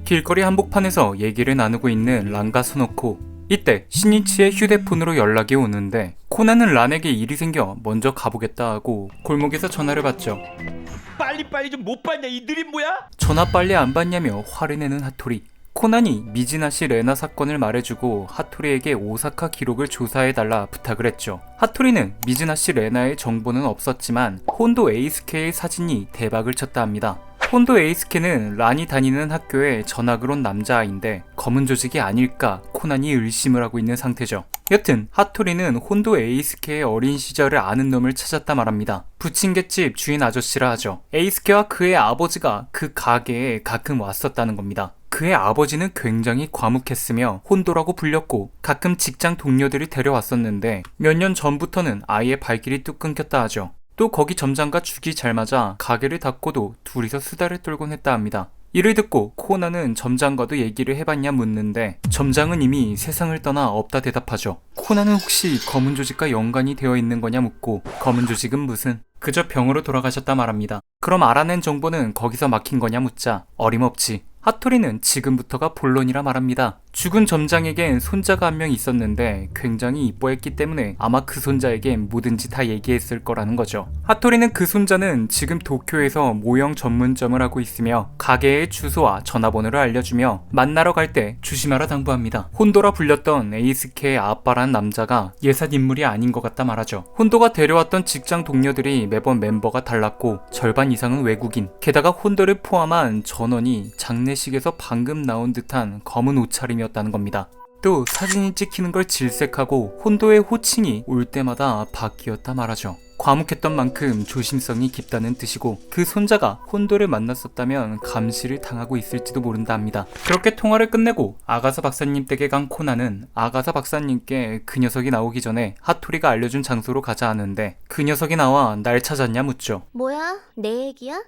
길거리 한복판에서 얘기를 나누고 있는 란과 스노코. 이때 신이치의 휴대폰으로 연락이 오는데 코난은 란에게 일이 생겨 먼저 가보겠다 하고 골목에서 전화를 받죠. 빨리 좀 못 받냐 이 느린 뭐야? 전화 빨리 안 받냐며 화를 내는 하토리. 코난이 미즈나시 레나 사건을 말해주고 하토리에게 오사카 기록을 조사해달라 부탁을 했죠. 하토리는 미즈나시 레나의 정보는 없었지만 혼도 에이스케의 사진이 대박을 쳤다 합니다. 혼도 에이스케는 란이 다니는 학교에 전학을 온 남자아이인데 검은 조직이 아닐까 코난이 의심을 하고 있는 상태죠. 여튼 하토리는 혼도 에이스케의 어린 시절을 아는 놈을 찾았다 말합니다. 부침개집 주인 아저씨라 하죠. 에이스케와 그의 아버지가 그 가게에 가끔 왔었다는 겁니다. 그의 아버지는 굉장히 과묵했으며 혼도라고 불렸고 가끔 직장 동료들이 데려왔었는데 몇 년 전부터는 아예 발길이 뚝 끊겼다 하죠. 또 거기 점장과 죽이 잘 맞아 가게를 닫고도 둘이서 수다를 떨곤 했다 합니다. 이를 듣고 코난은 점장과도 얘기를 해봤냐 묻는데 점장은 이미 세상을 떠나 없다 대답하죠. 코난은 혹시 검은 조직과 연관이 되어 있는 거냐 묻고 검은 조직은 무슨 그저 병으로 돌아가셨다 말합니다. 그럼 알아낸 정보는 거기서 막힌 거냐 묻자 어림없지. 하토리는 지금부터가 본론이라 말합니다. 죽은 점장에겐 손자가 한 명 있었는데 굉장히 이뻐했기 때문에 아마 그 손자에겐 뭐든지 다 얘기했을 거라는 거죠. 하토리는 그 손자는 지금 도쿄에서 모형 전문점을 하고 있으며 가게의 주소와 전화번호를 알려주며 만나러 갈 때 조심하라 당부합니다. 혼도라 불렸던 에이스케의 아빠란 남자가 예산 인물이 아닌 것 같다 말하죠. 혼도가 데려왔던 직장 동료들이 매번 멤버가 달랐고 절반 이상은 외국인, 게다가 혼도를 포함한 전원이 장례식에서 방금 나온 듯한 검은 옷차림이었다는 겁니다. 또 사진이 찍히는 걸 질색하고 혼도의 호칭이 올 때마다 바뀌었다 말하죠. 과묵했던 만큼 조심성이 깊다는 뜻이고 그 손자가 혼도를 만났었다면 감시를 당하고 있을지도 모른다 합니다. 그렇게 통화를 끝내고 아가사 박사님 댁에 간 코난은 아가사 박사님께 그 녀석이 나오기 전에 하토리가 알려준 장소로 가자 하는데 그 녀석이 나와 날 찾았냐 묻죠. 뭐야? 내 얘기야?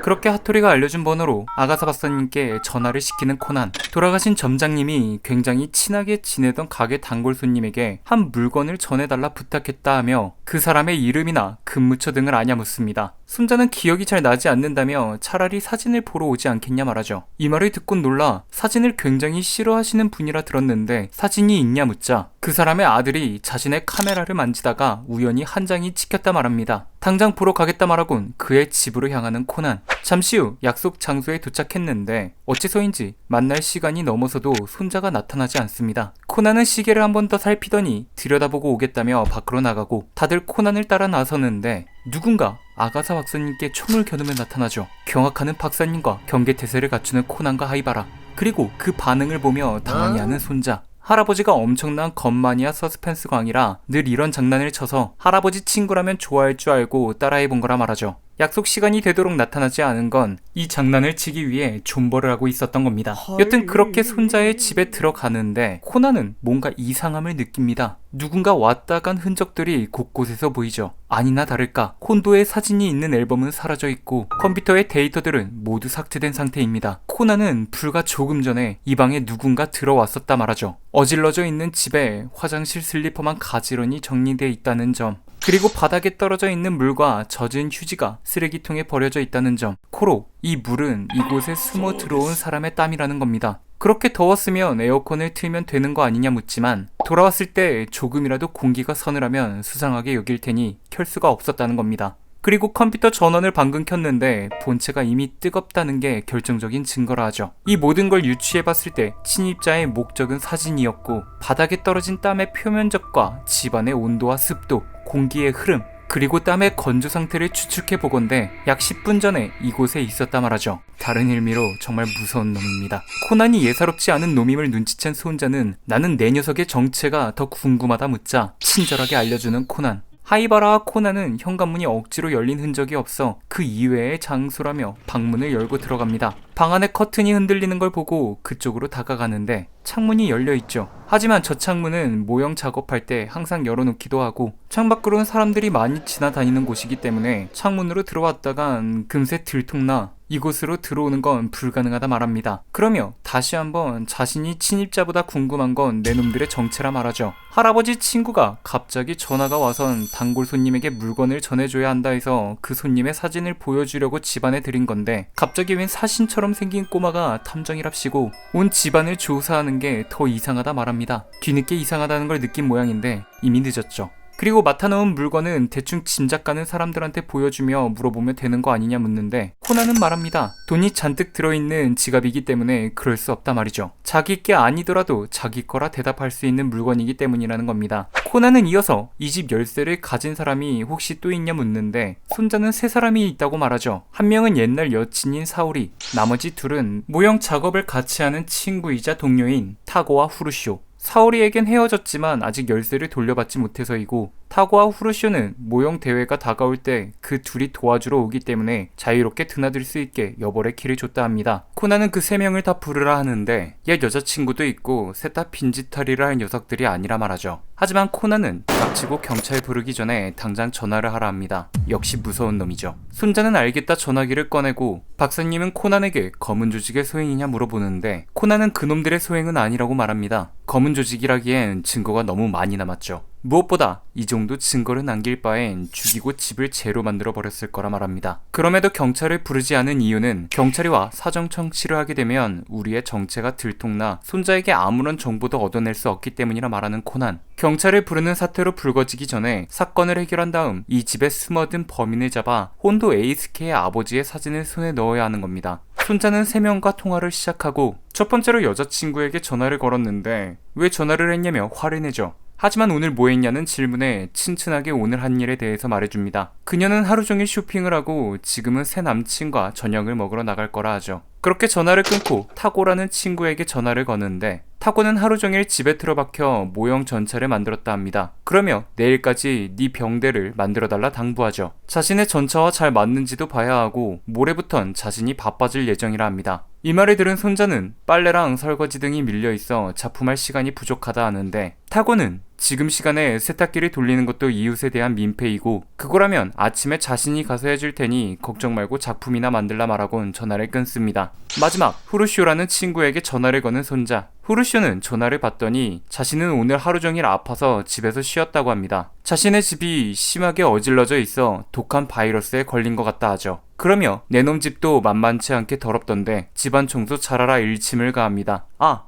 그렇게 하토리가 알려준 번호로 아가사 박사님께 전화를 시키는 코난. 돌아가신 점장님이 굉장히 친하게 지내던 가게 단골 손님에게 한 물건을 전해달라 부탁했다 하며 그 사람의 이름이나 근무처 등을 아냐 묻습니다. 손자는 기억이 잘 나지 않는다며 차라리 사진을 보러 오지 않겠냐 말하죠. 이 말을 듣고 놀라 사진을 굉장히 싫어하시는 분이라 들었는데 사진이 있냐 묻자 그 사람의 아들이 자신의 카메라를 만지다가 우연히 한 장이 찍혔다 말합니다. 당장 보러 가겠다 말하곤 그의 집으로 향하는 코난. 잠시 후 약속 장소에 도착했는데 어째서인지 만날 시간이 넘어서도 손자가 나타나지 않습니다. 코난은 시계를 한 번 더 살피더니 들여다보고 오겠다며 밖으로 나가고 다들 코난을 따라 나서는데 누군가 아가사 박사님께 총을 겨누며 나타나죠. 경악하는 박사님과 경계태세를 갖추는 코난과 하이바라, 그리고 그 반응을 보며 당황해하는 손자. 할아버지가 엄청난 건마니아 서스펜스 광이라 늘 이런 장난을 쳐서 할아버지 친구라면 좋아할 줄 알고 따라해본 거라 말하죠. 약속 시간이 되도록 나타나지 않은 건 이 장난을 치기 위해 존버를 하고 있었던 겁니다. 여튼 그렇게 손자의 집에 들어가는데 코난은 뭔가 이상함을 느낍니다. 누군가 왔다 간 흔적들이 곳곳에서 보이죠. 아니나 다를까 혼도의 사진이 있는 앨범은 사라져 있고 컴퓨터의 데이터들은 모두 삭제된 상태입니다. 코난은 불과 조금 전에 이 방에 누군가 들어왔었다 말하죠. 어질러져 있는 집에 화장실 슬리퍼만 가지런히 정리되어 있다는 점, 그리고 바닥에 떨어져 있는 물과 젖은 휴지가 쓰레기통에 버려져 있다는 점, 코로 이 물은 이곳에 숨어 들어온 사람의 땀이라는 겁니다. 그렇게 더웠으면 에어컨을 틀면 되는 거 아니냐 묻지만 돌아왔을 때 조금이라도 공기가 서늘하면 수상하게 여길 테니 켤 수가 없었다는 겁니다. 그리고 컴퓨터 전원을 방금 켰는데 본체가 이미 뜨겁다는 게 결정적인 증거라 하죠. 이 모든 걸 유추해봤을 때 침입자의 목적은 사진이었고 바닥에 떨어진 땀의 표면적과 집안의 온도와 습도, 공기의 흐름, 그리고 땀의 건조 상태를 추측해보건대 약 10분 전에 이곳에 있었다 말하죠. 다른 의미로 정말 무서운 놈입니다. 코난이 예사롭지 않은 놈임을 눈치챈 손자는 나는 내 녀석의 정체가 더 궁금하다 묻자 친절하게 알려주는 코난. 하이바라와 코난은 현관문이 억지로 열린 흔적이 없어 그 이외의 장소라며 방문을 열고 들어갑니다. 방 안에 커튼이 흔들리는 걸 보고 그쪽으로 다가가는데 창문이 열려있죠. 하지만 저 창문은 모형 작업할 때 항상 열어놓기도 하고 창밖으로는 사람들이 많이 지나다니는 곳이기 때문에 창문으로 들어왔다간 금세 들통나 이곳으로 들어오는 건 불가능하다 말합니다. 그러며 다시 한번 자신이 침입자보다 궁금한 건 내놈들의 정체라 말하죠. 할아버지 친구가 갑자기 전화가 와선 단골 손님에게 물건을 전해줘야 한다 해서 그 손님의 사진을 보여주려고 집안에 들인 건데 갑자기 웬 사신처럼 생긴 꼬마가 탐정이랍시고 온 집안을 조사하는 게 더 이상하다 말합니다. 뒤늦게 이상하다는 걸 느낀 모양인데 이미 늦었죠. 그리고 맡아놓은 물건은 대충 짐작 가는 사람들한테 보여주며 물어보면 되는 거 아니냐 묻는데 코난은 말합니다. 돈이 잔뜩 들어있는 지갑이기 때문에 그럴 수 없다 말이죠. 자기 게 아니더라도 자기 거라 대답할 수 있는 물건이기 때문이라는 겁니다. 코난은 이어서 이 집 열쇠를 가진 사람이 혹시 또 있냐 묻는데 손자는 세 사람이 있다고 말하죠. 한 명은 옛날 여친인 사오리, 나머지 둘은 모형 작업을 같이 하는 친구이자 동료인 타고와 후르쇼. 사오리에겐 헤어졌지만 아직 열쇠를 돌려받지 못해서이고 타고와 후르쇼는 모형 대회가 다가올 때 그 둘이 도와주러 오기 때문에 자유롭게 드나들 수 있게 여벌의 키를 줬다 합니다. 코난은 그 세 명을 다 부르라 하는데 옛 여자친구도 있고 셋 다 빈짓털이를 할 녀석들이 아니라 말하죠. 하지만 코난은 닥치고 경찰 부르기 전에 당장 전화를 하라 합니다. 역시 무서운 놈이죠. 손자는 알겠다 전화기를 꺼내고 박사님은 코난에게 검은 조직의 소행이냐 물어보는데 코난은 그놈들의 소행은 아니라고 말합니다. 검은 조직이라기엔 증거가 너무 많이 남았죠. 무엇보다 이 정도 증거를 남길 바엔 죽이고 집을 재로 만들어 버렸을 거라 말합니다. 그럼에도 경찰을 부르지 않은 이유는 경찰이 와 사정 청취를 하게 되면 우리의 정체가 들통나 손자에게 아무런 정보도 얻어낼 수 없기 때문이라 말하는 코난. 경찰을 부르는 사태로 불거지기 전에 사건을 해결한 다음 이 집에 숨어든 범인을 잡아 혼도 에이스케의 아버지의 사진을 손에 넣어야 하는 겁니다. 손자는 3명과 통화를 시작하고 첫 번째로 여자친구에게 전화를 걸었는데 왜 전화를 했냐며 화를 내죠. 하지만 오늘 뭐 했냐는 질문에 친친하게 오늘 한 일에 대해서 말해줍니다. 그녀는 하루 종일 쇼핑을 하고 지금은 새 남친과 저녁을 먹으러 나갈 거라 하죠. 그렇게 전화를 끊고 타고라는 친구에게 전화를 거는데 타고는 하루 종일 집에 틀어박혀 모형 전차를 만들었다 합니다. 그러며 내일까지 네 병대를 만들어달라 당부하죠. 자신의 전차와 잘 맞는지도 봐야 하고 모레부턴 자신이 바빠질 예정이라 합니다. 이 말을 들은 손자는 빨래랑 설거지 등이 밀려있어 작품할 시간이 부족하다 하는데 타고는 지금 시간에 세탁기를 돌리는 것도 이웃에 대한 민폐이고 그거라면 아침에 자신이 가서 해줄 테니 걱정 말고 작품이나 만들라 말하곤 전화를 끊습니다. 마지막 후르쇼라는 친구에게 전화를 거는 손자. 후르쇼는 전화를 받더니 자신은 오늘 하루 종일 아파서 집에서 쉬었다고 합니다. 자신의 집이 심하게 어질러져 있어 독한 바이러스에 걸린 것 같다 하죠. 그러며 내놈 집도 만만치 않게 더럽던데 집안 청소 잘하라 일침을 가합니다.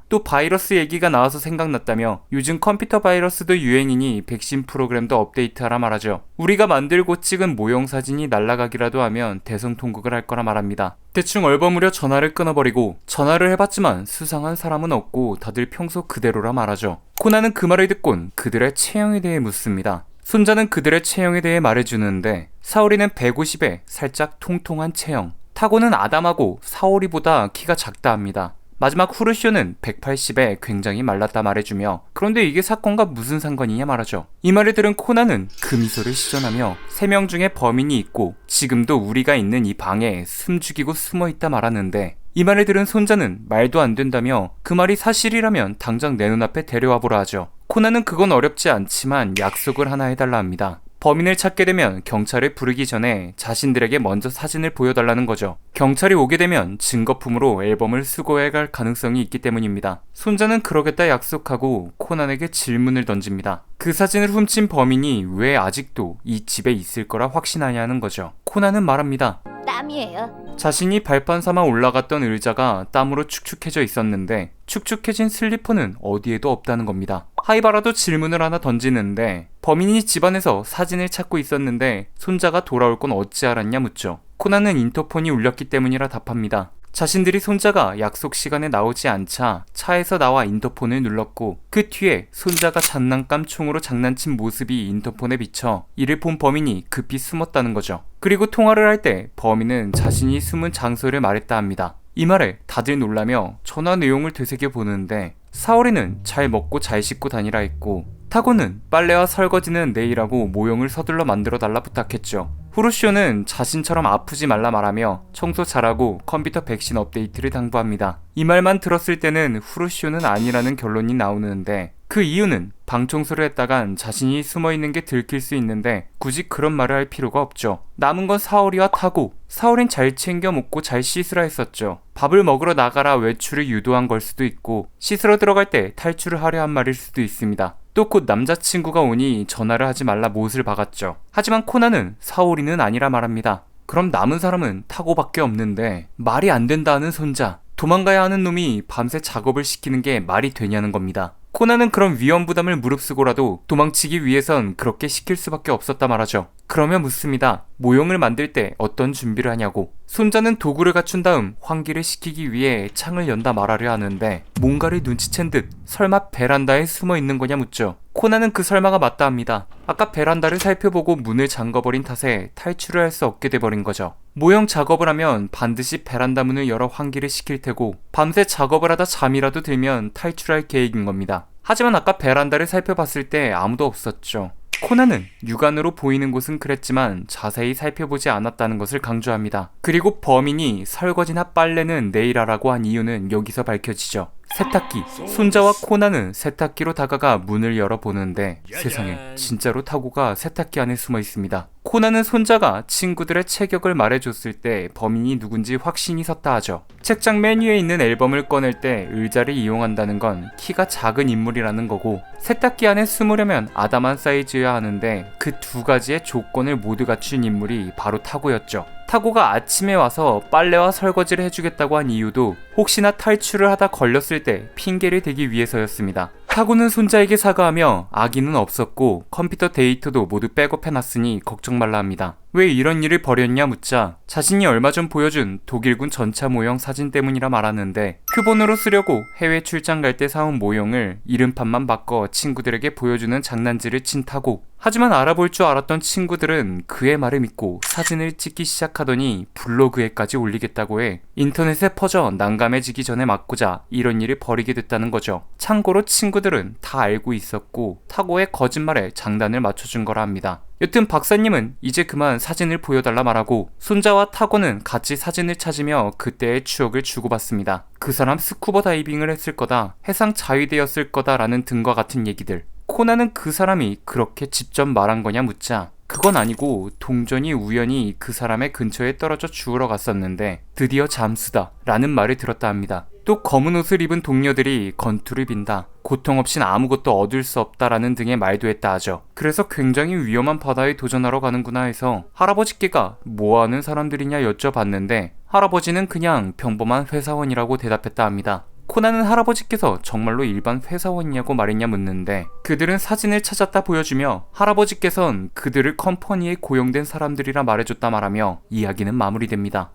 또 바이러스 얘기가 나와서 생각났다며 요즘 컴퓨터 바이러스도 유행이니 백신 프로그램도 업데이트하라 말하죠. 우리가 만들고 찍은 모형 사진이 날아가기라도 하면 대성통곡을 할 거라 말합니다. 대충 얼버무려 전화를 끊어버리고 전화를 해봤지만 수상한 사람은 없고 다들 평소 그대로라 말하죠. 코난은 그 말을 듣곤 그들의 체형에 대해 묻습니다. 손자는 그들의 체형에 대해 말해주는데 사오리는 150에 살짝 통통한 체형, 타고는 아담하고 사오리보다 키가 작다 합니다. 마지막 후르쇼는 180에 굉장히 말랐다 말해주며 그런데 이게 사건과 무슨 상관이냐 말하죠. 이 말을 들은 코난은 그 미소를 시전하며 3명 중에 범인이 있고 지금도 우리가 있는 이 방에 숨죽이고 숨어있다 말하는데 이 말을 들은 손자는 말도 안 된다며 그 말이 사실이라면 당장 내 눈앞에 데려와 보라 하죠. 코난은 그건 어렵지 않지만 약속을 하나 해달라 합니다. 범인을 찾게 되면 경찰을 부르기 전에 자신들에게 먼저 사진을 보여달라는 거죠. 경찰이 오게 되면 증거품으로 앨범을 수거해 갈 가능성이 있기 때문입니다. 손자는 그러겠다 약속하고 코난에게 질문을 던집니다. 그 사진을 훔친 범인이 왜 아직도 이 집에 있을 거라 확신하냐는 거죠. 코난은 말합니다. 땀이에요. 자신이 발판 삼아 올라갔던 의자가 땀으로 축축해져 있었는데 축축해진 슬리퍼는 어디에도 없다는 겁니다. 하이바라도 질문을 하나 던지는데 범인이 집안에서 사진을 찾고 있었는데 손자가 돌아올 건 어찌 알았냐 묻죠. 코난은 인터폰이 울렸기 때문이라 답합니다. 자신들이 손자가 약속 시간에 나오지 않자 차에서 나와 인터폰을 눌렀고 그 뒤에 손자가 장난감 총으로 장난친 모습이 인터폰에 비쳐 이를 본 범인이 급히 숨었다는 거죠. 그리고 통화를 할 때 범인은 자신이 숨은 장소를 말했다 합니다. 이 말에 다들 놀라며 전화 내용을 되새겨 보는데 사오리는 잘 먹고 잘 씻고 다니라 했고 타고는 빨래와 설거지는 내일 하고 모형을 서둘러 만들어 달라 부탁했죠. 후르쇼는 자신처럼 아프지 말라 말하며 청소 잘하고 컴퓨터 백신 업데이트를 당부합니다. 이 말만 들었을 때는 후르쇼는 아니라는 결론이 나오는데 그 이유는 방 청소를 했다간 자신이 숨어있는 게 들킬 수 있는데 굳이 그런 말을 할 필요가 없죠. 남은 건 사오리와 타고, 사오린 잘 챙겨 먹고 잘 씻으라 했었죠. 밥을 먹으러 나가라 외출을 유도한 걸 수도 있고 씻으러 들어갈 때 탈출을 하려 한 말일 수도 있습니다. 또 곧 남자친구가 오니 전화를 하지 말라 못을 박았죠. 하지만 코난은 사오리는 아니라 말합니다. 그럼 남은 사람은 타고밖에 없는데 말이 안 된다는 손자, 도망가야 하는 놈이 밤새 작업을 시키는 게 말이 되냐는 겁니다. 코난은 그런 위험 부담을 무릅쓰고라도 도망치기 위해선 그렇게 시킬 수밖에 없었다 말하죠. 그러면 묻습니다. 모형을 만들 때 어떤 준비를 하냐고. 손자는 도구를 갖춘 다음 환기를 시키기 위해 창을 연다 말하려 하는데 뭔가를 눈치챈 듯 설마 베란다에 숨어 있는 거냐 묻죠. 코난은 그 설마가 맞다 합니다. 아까 베란다를 살펴보고 문을 잠궈버린 탓에 탈출을 할 수 없게 돼버린 거죠. 모형 작업을 하면 반드시 베란다 문을 열어 환기를 시킬 테고 밤새 작업을 하다 잠이라도 들면 탈출할 계획인 겁니다. 하지만 아까 베란다를 살펴봤을 때 아무도 없었죠. 코난은 육안으로 보이는 곳은 그랬지만 자세히 살펴보지 않았다는 것을 강조합니다. 그리고 범인이 설거지나 빨래는 내일 하라고 한 이유는 여기서 밝혀지죠. 세탁기. 손자와 코난은 세탁기로 다가가 문을 열어보는데 세상에 진짜로 타고가 세탁기 안에 숨어 있습니다. 코난은 손자가 친구들의 체격을 말해줬을 때 범인이 누군지 확신이 섰다 하죠. 책장 맨 위에 있는 앨범을 꺼낼 때 의자를 이용한다는 건 키가 작은 인물이라는 거고 세탁기 안에 숨으려면 아담한 사이즈여야 하는데 그 두 가지의 조건을 모두 갖춘 인물이 바로 타고였죠. 타고가 아침에 와서 빨래와 설거지를 해주겠다고 한 이유도 혹시나 탈출을 하다 걸렸을 때 핑계를 대기 위해서였습니다. 타고는 손자에게 사과하며 아기는 없었고 컴퓨터 데이터도 모두 백업해놨으니 걱정 말라 합니다. 왜 이런 일을 벌였냐 묻자 자신이 얼마 전 보여준 독일군 전차 모형 사진 때문이라 말하는데 표본으로 쓰려고 해외 출장 갈 때 사온 모형을 이름판만 바꿔 친구들에게 보여주는 장난질을 친 타고. 하지만 알아볼 줄 알았던 친구들은 그의 말을 믿고 사진을 찍기 시작하더니 블로그에까지 올리겠다고 해 인터넷에 퍼져 난감해지기 전에 막고자 이런 일을 벌이게 됐다는 거죠. 참고로 친구들은 다 알고 있었고 타고의 거짓말에 장단을 맞춰준 거라 합니다. 여튼 박사님은 이제 그만 사진을 보여달라 말하고 손자와 타고는 같이 사진을 찾으며 그때의 추억을 주고받습니다. 그 사람 스쿠버 다이빙을 했을 거다, 해상 자위대였을 거다라는 등과 같은 얘기들. 코난은 그 사람이 그렇게 직접 말한 거냐 묻자 그건 아니고 동전이 우연히 그 사람의 근처에 떨어져 주우러 갔었는데 드디어 잠수다 라는 말을 들었다 합니다. 또 검은 옷을 입은 동료들이 건투를 빈다, 고통 없인 아무것도 얻을 수 없다라는 등의 말도 했다 하죠. 그래서 굉장히 위험한 바다에 도전하러 가는구나 해서 할아버지께가 뭐하는 사람들이냐 여쭤봤는데 할아버지는 그냥 평범한 회사원이라고 대답했다 합니다. 코난은 할아버지께서 정말로 일반 회사원이냐고 말했냐 묻는데 그들은 사진을 찾았다 보여주며 할아버지께선 그들을 컴퍼니에 고용된 사람들이라 말해줬다 말하며 이야기는 마무리됩니다.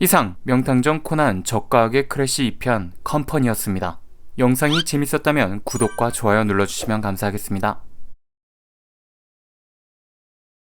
이상 명탐정 코난 저가학의 크래시 2편 컴퍼니였습니다. 영상이 재밌었다면 구독과 좋아요 눌러주시면 감사하겠습니다.